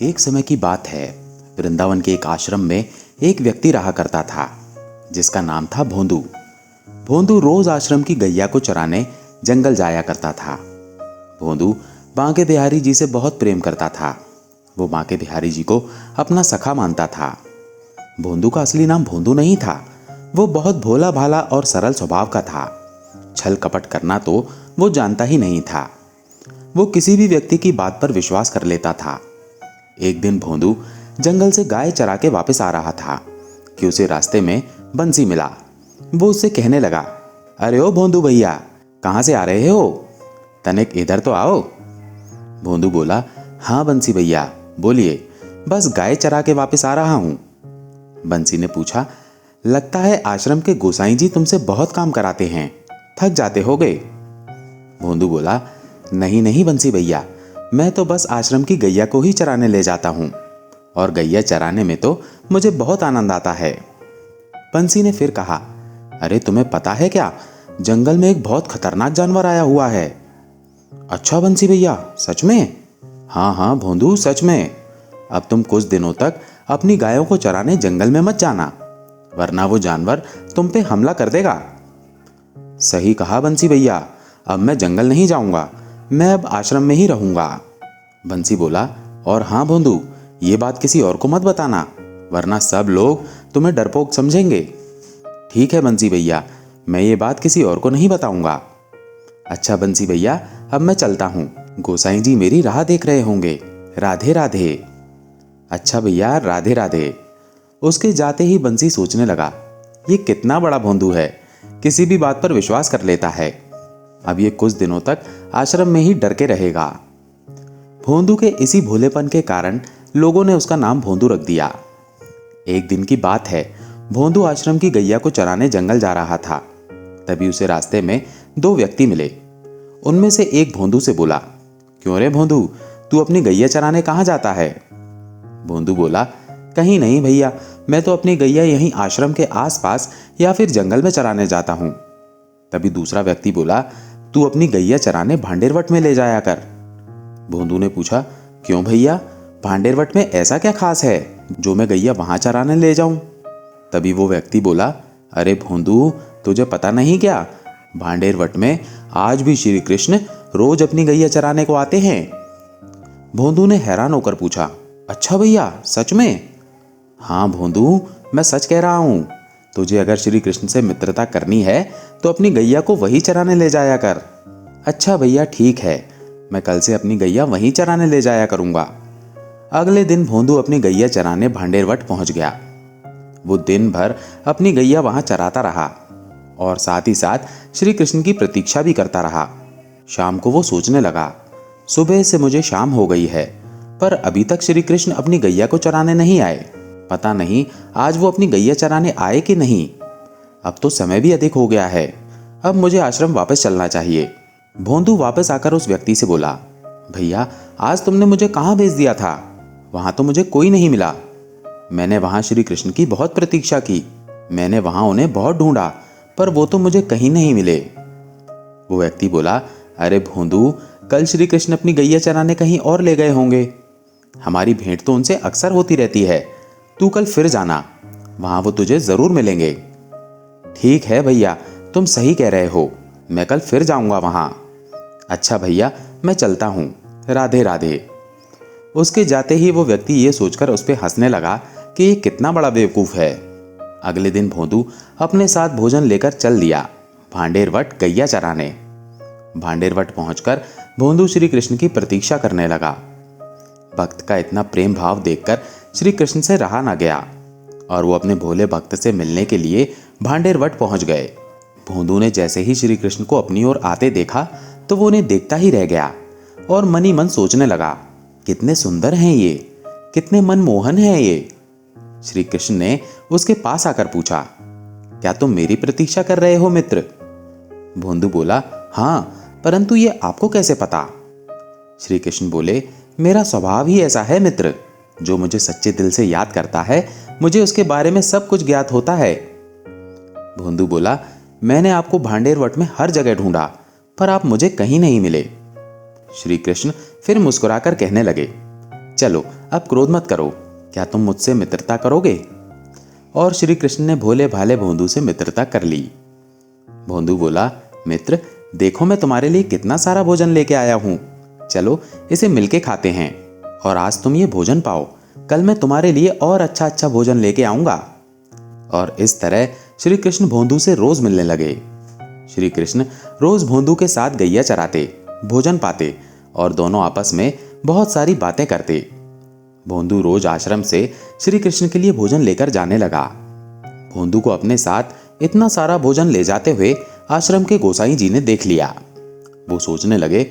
एक समय की बात है। वृंदावन के एक आश्रम में एक व्यक्ति रहा करता था जिसका नाम था भोंदू। भोंदू रोज आश्रम की गैया को चराने जंगल जाया करता था। भोंदू बांके बिहारी जी से बहुत प्रेम करता था। वो बांके बिहारी जी को अपना सखा मानता था। भोंदू का असली नाम भोंदू नहीं था। वो बहुत भोला भाला और सरल स्वभाव का था। छल कपट करना तो वो जानता ही नहीं था। वो किसी भी व्यक्ति की बात पर विश्वास कर लेता था। एक दिन भोंदू जंगल से गाय चरा के वापस आ रहा था कि उसे रास्ते में बंसी मिला। वो उससे कहने लगा, अरे ओ भोंदू भैया, कहाँ से आ रहे हो? तनिक इधर तो आओ। भोंदू बोला, हाँ बंसी भैया बोलिए, बस गाय चरा के वापस आ रहा हूं। बंसी ने पूछा, लगता है आश्रम के गोसाई जी तुमसे बहुत काम कराते हैं, थक जाते होगे। भोंदू बोला, नहीं नहीं बंसी भैया, मैं तो बस आश्रम की गैया को ही चराने ले जाता हूं और गैया चराने में तो मुझे बहुत आनंद आता है। बंसी ने फिर कहा, अरे तुम्हें पता है क्या, जंगल में एक बहुत खतरनाक जानवर आया हुआ है। अच्छा बंसी भैया, सच में? हाँ हाँ भोंदू, सच में। अब तुम कुछ दिनों तक अपनी गायों को चराने जंगल में मत जाना, वरना वो जानवर तुम पे हमला कर देगा। सही कहा बंसी भैया, अब मैं जंगल नहीं जाऊंगा, मैं अब आश्रम में ही रहूंगा। बंसी बोला, और हाँ भोंदू, ये बात किसी और को मत बताना, वरना सब लोग तुम्हें डरपोक समझेंगे। ठीक है बंसी भैया, मैं ये बात किसी और को नहीं बताऊंगा। अच्छा बंसी भैया, अब मैं चलता हूँ, गोसाई जी मेरी राह देख रहे होंगे। राधे राधे। अच्छा भैया, राधे राधे। उसके जाते ही बंसी सोचने लगा, ये कितना बड़ा भोंदू है, किसी भी बात पर विश्वास कर लेता है। अब ये कुछ दिनों तक आश्रम में ही डर के रहेगा। भोंदू के इसी भोलेपन के कारण लोगों ने उसका नाम भोंदू रख दिया। एक दिन की बात है, भोंदू आश्रम की गैया को चराने जंगल जा रहा था। तभी उसे रास्ते में दो व्यक्ति मिले। उनमें से एक भोंदू से बोला, क्यों रे भोंदू, तू अपनी गैया चराने कहाँ जाता है? भोंदू बोला, कहीं नहीं भैया, मैं तो अपनी गैया यहीं आश्रम के आसपास या फिर जंगल में चराने जाता हूं। तभी दूसरा व्यक्ति बोला, तू अपनी गैया चराने भांडेरवट में ले जाया कर। भोंदू ने पूछा, क्यों भैया, भांडेरवट में ऐसा क्या खास है जो मैं गैया वहां चराने ले जाऊं? तभी वो व्यक्ति बोला, अरे भोंदू, तुझे पता नहीं क्या, भांडेरवट में आज भी श्री कृष्ण रोज अपनी गैया चराने को आते हैं। भोंदू ने हैरान होकर पूछा, अच्छा भैया, सच में? हाँ भोंदू, मैं सच कह रहा हूं। तुझे अगर श्री कृष्ण से मित्रता करनी है तो अपनी गैया को वही चराने ले जाया कर। अच्छा भैया, ठीक है, मैं कल से अपनी गैया वहीं चराने ले जाया करूंगा। अगले दिन भोंदू अपनी गैया चराने भांडेरवट पहुंच गया। वो दिन भर अपनी गैया वहां चराता रहा और साथ ही साथ श्री कृष्ण की प्रतीक्षा भी करता रहा। शाम को वो सोचने लगा, सुबह से मुझे शाम हो गई है, पर अभी तक श्री कृष्ण अपनी गैया को चराने नहीं आए। पता नहीं आज वो अपनी गैया चराने आए कि नहीं। अब तो समय भी अधिक हो गया है, अब मुझे आश्रम वापस चलना चाहिए। भोंदू वापस आकर उस व्यक्ति से बोला, भैया, आज तुमने मुझे कहाँ भेज दिया था? वहां तो मुझे कोई नहीं मिला। मैंने वहां श्री कृष्ण की बहुत प्रतीक्षा की, मैंने वहां उन्हें बहुत ढूंढा, पर वो तो मुझे कहीं नहीं मिले। वो व्यक्ति बोला, अरे भोंदू, कल श्री कृष्ण अपनी गैया चराने कहीं और ले गए होंगे। हमारी भेंट तो उनसे अक्सर होती रहती है, तू कल फिर जाना, वहां वो तुझे जरूर मिलेंगे। ठीक है भैया, तुम सही कह रहे हो, मैं कल फिर जाऊंगा वहां। अच्छा भैया, मैं चलता हूं, राधे राधे। उसके जाते ही वो व्यक्ति ये सोचकर उस पर हंसने लगा कि ये कितना बड़ा बेवकूफ है। अगले दिन भोंदू अपने साथ भोजन लेकर चल दिया भांडेरवट गैया चराने। भांडेरवट पहुंचकर भोंदू श्री कृष्ण की प्रतीक्षा करने लगा। भक्त का इतना प्रेम भाव देखकर श्री कृष्ण से रहा ना गया और वो अपने भोले भक्त से मिलने के लिए भांडेरवट पहुंच गए। भोंदू ने जैसे ही श्री कृष्ण को अपनी ओर आते देखा तो वो उन्हें देखता ही रह गया और मन ही मन सोचने लगा, कितने सुंदर हैं ये, कितने मनमोहन हैं ये। श्री कृष्ण ने उसके पास आकर पूछा, क्या तुम मेरी प्रतीक्षा कर रहे हो मित्र? भोंदू बोला, हाँ, परंतु ये आपको कैसे पता? श्री कृष्ण बोले, मेरा स्वभाव ही ऐसा है मित्र, जो मुझे सच्चे दिल से याद करता है, मुझे उसके बारे में सब कुछ ज्ञात होता है। भोंदू बोला, मैंने आपको भांडेरवट में हर जगह ढूंढा, पर आप मुझे कहीं नहीं मिले। श्री कृष्ण फिर मुस्कुराकर कहने लगे, चलो अब क्रोध मत करो, क्या तुम मुझसे मित्रता करोगे? और श्री कृष्ण ने भोले भाले भोंदू से मित्रता कर ली। भोंदू बोला, मित्र देखो मैं तुम्हारे लिए कितना सारा भोजन लेके आया हूं, चलो इसे मिलके खाते हैं, और आज तुम ये भोजन पाओ, कल मैं तुम्हारे लिए और अच्छा अच्छा भोजन लेके आऊंगा। और इस तरह श्री कृष्ण भोंदू से रोज मिलने लगे। श्री कृष्ण रोज भोंदू के साथ गैया चराते, भोजन पाते और दोनों आपस में बहुत सारी बातें करते। भोंदू रोज आश्रम से श्री कृष्ण के लिए भोजन लेकर जाने लगा। भोंदू को अपने साथ इतना सारा भोजन ले जाते हुए आश्रम के गोसाई जी ने देख लिया। वो सोचने लगे,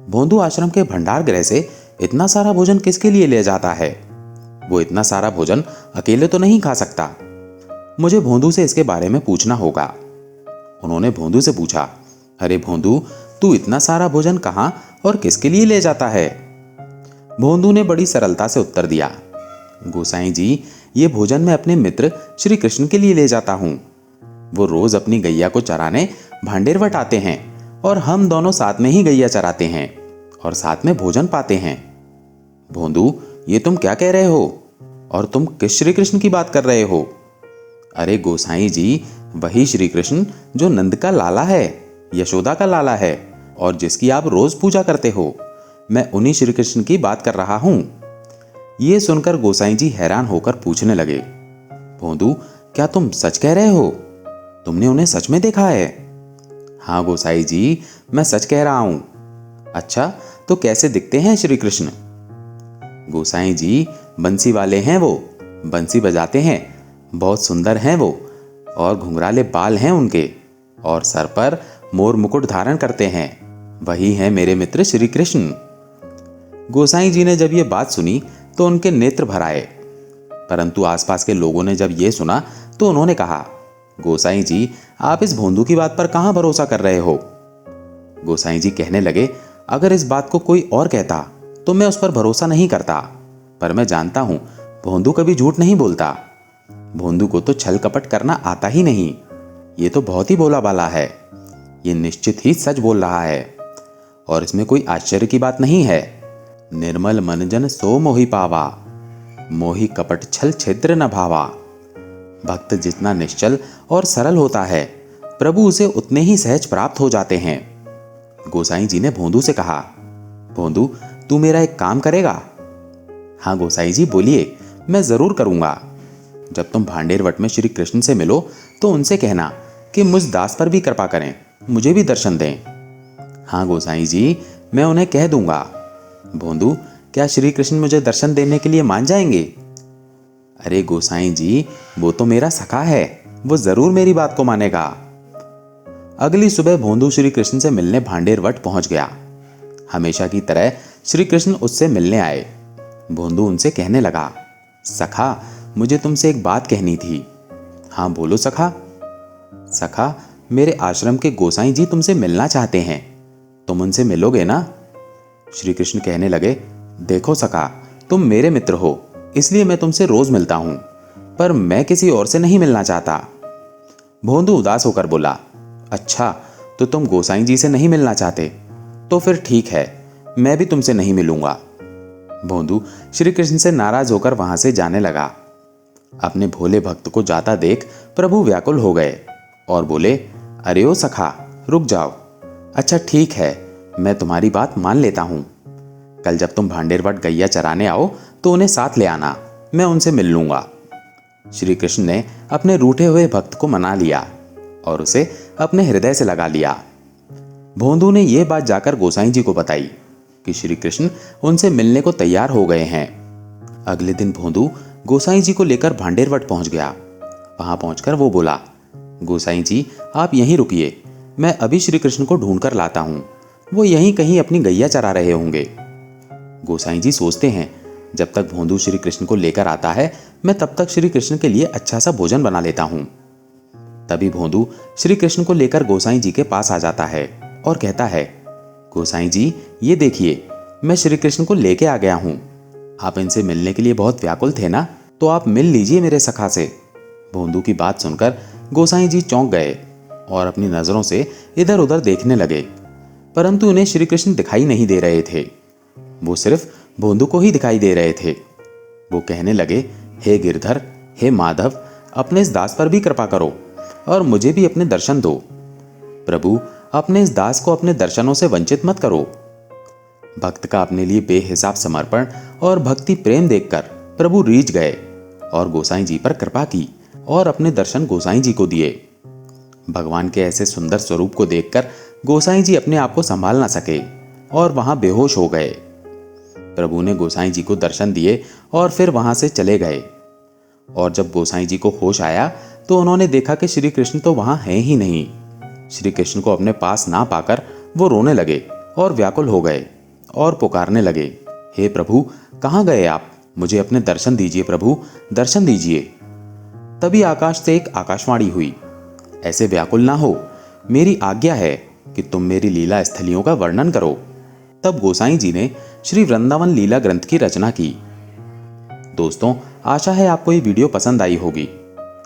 भोंदू आश्रम के भंडार गृह से इतना सारा भोजन किसके लिए ले जाता है? वो इतना सारा भोजन अकेले तो नहीं खा सकता, मुझे भोंदू से इसके बारे में पूछना होगा। उन्होंने भोंदू से पूछा, अरे भोंदू, तू इतना सारा भोजन कहाँ और किसके लिए ले जाता है? भोंदू ने बड़ी सरलता से उत्तर दिया, गोसाई जी, ये भोजन मैं अपने मित्र श्री कृष्ण के लिए ले जाता हूँ। वो रोज अपनी गैया को चराने भांडेरवट आते हैं और हम दोनों साथ में ही गैया चराते हैं और साथ में भोजन पाते हैं। भोंदू, ये तुम क्या कह रहे हो? और तुम किस श्री कृष्ण की बात कर रहे हो? अरे गोसाई जी, वही श्री कृष्ण जो नंद का लाला है, यशोदा का लाला है और जिसकी आप रोज पूजा करते हो, मैं उन्हीं श्री कृष्ण की बात कर रहा हूं। ये सुनकर गोसाई जी हैरान होकर पूछने लगे, भोंदू, क्या तुम सच कह रहे हो? तुमने उन्हें सच में देखा है? हाँ गोसाई जी, मैं सच कह रहा हूं। अच्छा, तो कैसे दिखते हैं श्री कृष्ण? गोसाई जी, बंसी वाले हैं वो, बंसी बजाते हैं, बहुत सुंदर हैं वो, और घुंघराले बाल हैं उनके, और सर पर मोर मुकुट धारण करते हैं, वही हैं मेरे मित्र श्री कृष्ण। गोसाई जी ने जब ये बात सुनी तो उनके नेत्र भर आए, परंतु आसपास के लोगों ने जब ये सुना तो उन्होंने कहा, गोसाई जी, आप इस भोंदू की बात पर कहां भरोसा कर रहे हो? गोसाई जी कहने लगे, अगर इस बात को कोई और कहता तो मैं उस पर भरोसा नहीं करता, पर मैं जानता हूं भोंदू कभी झूठ नहीं बोलता। भोंदू को तो छल कपट करना आता ही नहीं, ये तो बहुत ही भोला भाला है, ये निश्चित ही सच बोल रहा है और इसमें कोई आश्चर्य की बात नहीं है। निर्मल मन जन सो मोहि पावा, मोहि कपट छल छिद्र न भावा। भक्त जितना निश्चल और सरल होता है, प्रभु उसे उतने ही सहज प्राप्त हो जाते हैं। गोसाई जी ने भोंदू से कहा, भोंदू, तू मेरा एक काम करेगा? हाँ गोसाई जी, बोलिए, मैं जरूर करूंगा। जब तुम भांडेरवट में श्री कृष्ण से मिलो तो उनसे कहना कि मुझ दास पर भी कृपा करें, मुझे भी दर्शन दें। हाँ गोसाई जी, मैं उन्हें कह दूंगा। भोंदू, क्या श्री कृष्ण मुझे दर्शन देने के लिए मान जाएंगे? अरे गोसाई जी, वो तो मेरा सखा है, वो जरूर मेरी बात को मानेगा। अगली सुबह भोंदू श्री कृष्ण से मिलने भांडेरवट पहुंच गया। हमेशा की तरह श्री कृष्ण उससे मिलने आए। भोंदू उनसे कहने लगा, सखा, मुझे तुमसे एक बात कहनी थी। हाँ बोलो सखा। सखा, मेरे आश्रम के गोसाई जी तुमसे मिलना चाहते हैं, तुम उनसे मिलोगे ना? श्री कृष्ण कहने लगे, देखो सखा, तुम मेरे मित्र हो, इसलिए मैं तुमसे रोज मिलता हूं, पर मैं किसी और से नहीं मिलना चाहता। भोंदू उदास होकर बोला, अच्छा, तो तुम गोसाई जी से नहीं मिलना चाहते? तो फिर ठीक है, मैं भी तुमसे नहीं मिलूंगा। भोंदू श्री कृष्ण से नाराज होकर वहां से जाने लगा। अपने भोले भक्त को जाता देख प्रभु व्याकुल हो गए और बोले, अरे ओ सखा, रुक जाओ। अच्छा ठीक है, मैं तुम्हारी बात मान लेता हूं। कल जब तुम भांडेरवट गैया चराने आओ तो उन्हें साथ ले आना, मैं उनसे मिल लूंगा। श्री कृष्ण ने अपने रूठे हुए भक्त को मना लिया और उसे अपने हृदय से लगा लिया। भोंदू ने यह बात जाकर गोसाई जी को बताई कि श्री कृष्ण उनसे मिलने को तैयार हो गए हैं। अगले दिन भोंदू गोसाई जी को लेकर भांडेरवट पहुंच गया। वहां पहुंचकर वो बोला, गोसाई जी, आप यहीं रुकिए, मैं अभी श्री कृष्ण को ढूंढ कर लाता हूं, वो यहीं कहीं अपनी गैया चरा रहे होंगे। गोसाई जी सोचते हैं, जब तक भोंदू श्री कृष्ण को लेकर आता है, मैं तब तक श्री कृष्ण के लिए अच्छा सा भोजन बना लेता हूं। तभी भोंदू श्री कृष्ण को लेकर गोसाई जी के पास आ जाता है और कहता है, गोसाई जी, ये देखिए, मैं श्री कृष्ण को लेके आ गया हूं। आप इनसे मिलने के लिए बहुत व्याकुल थे ना, तो आप मिल लीजिए मेरे सखा से। भोंदू की बात सुनकर गोसाई जी चौंक गए और अपनी नजरों से इधर उधर देखने लगे, परंतु उन्हें श्री कृष्ण दिखाई नहीं दे रहे थे। वो सिर्फ भोंदू को ही दिखाई दे रहे थे। वो कहने लगे, हे गिरधर, हे माधव, अपने इस दास पर भी कृपा करो और मुझे भी अपने दर्शन दो। प्रभु, अपने इस दास को अपने दर्शनों से वंचित मत करो। भक्त का अपने लिए बेहिसाब समर्पण और भक्ति प्रेम देखकर प्रभु रीझ गए और गोसाई जी पर कृपा की और अपने दर्शन गोसाई जी को दिए। भगवान के ऐसे सुंदर स्वरूप को देखकर गोसाई जी अपने आप को संभाल ना सके और वहां बेहोश हो गए। प्रभु ने गोसाई जी को दर्शन दिए और फिर वहां से चले गए। और जब गोसाई जी को होश आया तो उन्होंने देखा कि श्री कृष्ण तो वहां हैं ही नहीं। श्री कृष्ण को अपने पास ना पाकर वो रोने लगे और व्याकुल हो गए और पुकारने लगे, हे प्रभु, कहाँ गए आप? मुझे अपने दर्शन दीजिए प्रभु, दर्शन दीजिए। तभी आकाश से एक आकाशवाणी हुई, ऐसे व्याकुल ना हो, मेरी आज्ञा है कि तुम मेरी लीला स्थलियों का वर्णन करो। तब गोसाई जी ने श्री वृंदावन लीला ग्रंथ की रचना की। दोस्तों, आशा है आपको ये वीडियो पसंद आई होगी।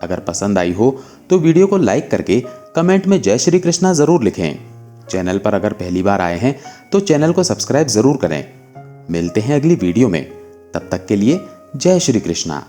अगर पसंद आई हो तो वीडियो को लाइक करके कमेंट में जय श्री कृष्णा जरूर लिखें। चैनल पर अगर पहली बार आए हैं तो चैनल को सब्सक्राइब जरूर करें। मिलते हैं अगली वीडियो में, तब तक के लिए जय श्री कृष्णा।